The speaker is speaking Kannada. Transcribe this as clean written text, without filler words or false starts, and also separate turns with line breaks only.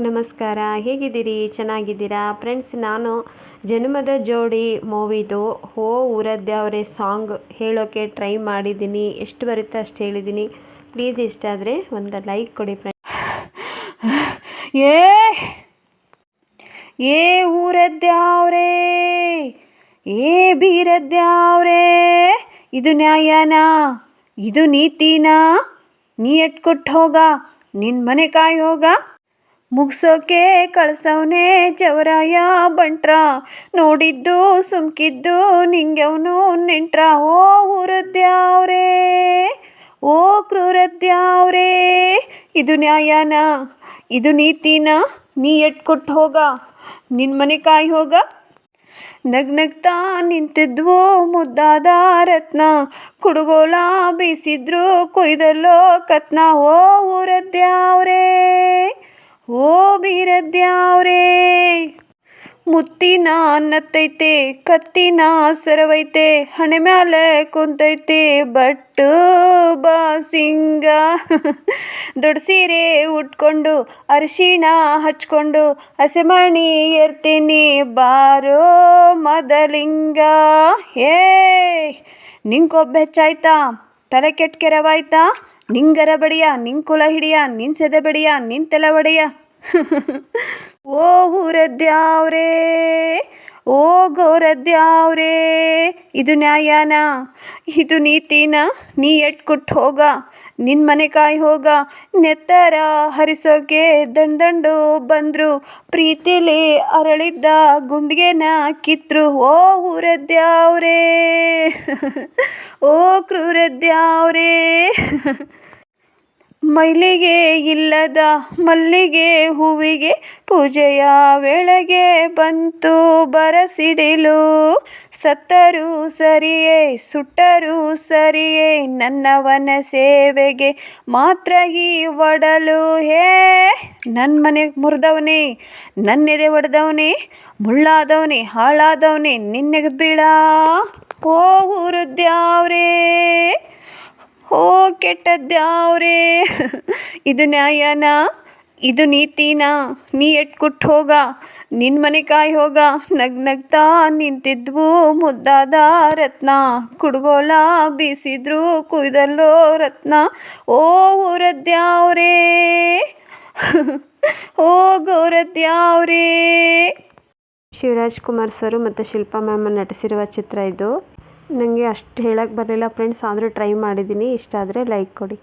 ನಮಸ್ಕಾರ, ಹೇಗಿದ್ದೀರಿ? ಚೆನ್ನಾಗಿದ್ದೀರಾ ಫ್ರೆಂಡ್ಸ್? ನಾನು ಜನ್ಮದ ಜೋಡಿ ಮೂವಿದು ಓ ಊರದ್ಯಾವ್ರೆ ಸಾಂಗ್ ಹೇಳೋಕ್ಕೆ ಟ್ರೈ ಮಾಡಿದ್ದೀನಿ. ಎಷ್ಟು ಬರುತ್ತೆ ಅಷ್ಟು ಹೇಳಿದ್ದೀನಿ. ಪ್ಲೀಸ್ ಇಷ್ಟ ಆದರೆ ಒಂದು ಲೈಕ್ ಕೊಡಿ ಫ್ರೆಂಡ್ಸ್. ಏ ಊರದ್ಯಾವ್ರೆ, ಏ ಬೀರದ್ಯಾವ್ರೆ, ಇದು ನ್ಯಾಯನಾ? ಇದು ನೀತಿನಾ? ನೀ ಎಟ್ಕೊಟ್ಟು ಹೋಗ, ನಿನ್ನ ಮನೆ ಕಾಯಿ ಹೋಗ. ಮುಗ್ಸೋಕೆ ಕಳ್ಸವನೇ ಜವರಾಯ ಬಂಟ್ರ, ನೋಡಿದ್ದು ಸುಮ್ಕಿದ್ದು ನಿಂಗೆವನು ನೆಂಟ್ರ. ಓ ಊರದ್ಯಾವ್ರೆ, ಓ ಕ್ರೂರದ್ಯಾವ್ರೆ, ಇದು ನ್ಯಾಯನಾ? ಇದು ನೀತಿನಾ? ನೀ ಎಟ್ಕೊಟ್ಟು ಹೋಗ, ನಿನ್ನ ಮನೆ ಕಾಯಿ ಹೋಗ. ನಗ್ನಗ್ತಾ ನಿಂತಿದ್ವು ಮುದ್ದಾದ ರತ್ನ, ಕುಡುಗೋಲ ಬೀಸಿದ್ರು ಕೊಯ್ದಲ್ಲೋ ಕತ್ನ. ಓ ಊರದ್ಯಾವ್ರೆ, ಓ ಬೀರದ್ಯಾವ್ರೆ, ಮುತ್ತಿನ ನತ್ತೈತೆ, ಕತ್ತಿನ ಸರವೈತೆ, ಹಣೆ ಮ್ಯಾಲೆ ಕುಂತೈತೆ ಬಟ್ಟು ಬಾಸಿಂಗ. ದೊಡ್ಡ ಸೀರೆ ಉಟ್ಕೊಂಡು ಅರಿಶಿಣ ಹಚ್ಕೊಂಡು ಹಸೆಮಣಿ ಏರ್ತೀನಿ ಬಾರೋ ಮದಲಿಂಗ. ಏ ನಿಂಗೊಬ್ಬ ಹೆಚ್ಚಾಯ್ತಾ? ತಲೆ ಕೆಟ್ಟ ಕೆರವಾಯ್ತಾ? ನಿಂಗರ ಬಡಿಯ, ನಿಂಗೆ ಕುಲ ಹಿಡಿಯ, ನಿನ್ನ ಸೆದೆ ಬಡಿಯ, ನಿನ್ನ ತಲೆ ಒಡೆಯ. ಓ ಊರದ್ಯಾವ್ರೆ, ಓ ಗೋರದ್ಯಾವ್ರೆ, ಇದು ನ್ಯಾಯನಾ? ಇದು ನೀತಿನಾ? ನೀ ಎಟ್ಕೊಟ್ಟು ಹೋಗ, ನಿನ್ನ ಮನೆ ಕಾಯಿ ಹೋಗ. ನೆತ್ತರ ಹರಿಸೋಕೆ ದಂಡು ಬಂದ್ರು, ಪ್ರೀತಿಲಿ ಅರಳಿದ್ದ ಗುಂಡ್ಗೆನ ಕಿತ್ರು. ಓ ಊರದ್ಯಾವ್ರೆ, ಓ ಕ್ರೂರದ್ಯಾವ್ರೆ, ಮೈಲಿಗೆ ಇಲ್ಲದ ಮಲ್ಲಿಗೆ ಹೂವಿಗೆ ಪೂಜೆಯ ವೇಳೆಗೆ ಬಂತು ಬರಸಿಡಿಲು. ಸತ್ತರೂ ಸರಿಯೇ ಸುಟ್ಟರೂ ಸರಿಯೇ ನನ್ನವನ ಸೇವೆಗೆ ಮಾತ್ರ ಈ ಒಡಲು. ಹೇ ನನ್ನ ಮನೆ ಮುರಿದವನೇ, ನನ್ನೆದೆ ಒಡೆದವನೇ, ಮುಳ್ಳಾದವನೇ, ಹಾಳಾದವನೇ, ನಿನ್ನೆಗೆ ಬೀಳ. ಓ ಊರದ್ಯಾವ್ರೆ, ಓ ಕೆಟ್ಟದ್ಯಾವ್ರೆ, ಇದು ನ್ಯಾಯನಾ? ಇದು ನೀತಿನಾ? ನೀ ಎಟ್ಕೊಟ್ಟು ಹೋಗ, ನಿನ್ನ ಮನೆ ಕಾಯಿ ಹೋಗ. ನಗ್ನಗ್ತಾ ನಿಂತಿದ್ವು ಮುದ್ದಾದ ರತ್ನ, ಕುಡುಗೋಲ ಬೀಸಿದ್ರು ಕುಯ್ದಲ್ಲೋ ರತ್ನ. ಓ ಊರದ್ಯಾವ್ರೆ, ಓ ಗೋರದ್ಯಾವ್ರೆ. ಶಿವರಾಜ್ ಕುಮಾರ್ ಸರು ಮತ್ತು ಶಿಲ್ಪಾ ಮ್ಯಾಮ್ ನಟಿಸಿರುವ ಚಿತ್ರ ಇದು. ನನಗೆ ಅಷ್ಟು ಹೇಳಕ್ಕೆ ಬರಲಿಲ್ಲ ಫ್ರೆಂಡ್ಸ್, ಆದರೂ ಟ್ರೈ ಮಾಡಿದ್ದೀನಿ. ಇಷ್ಟ ಆದರೆ ಲೈಕ್ ಕೊಡಿ.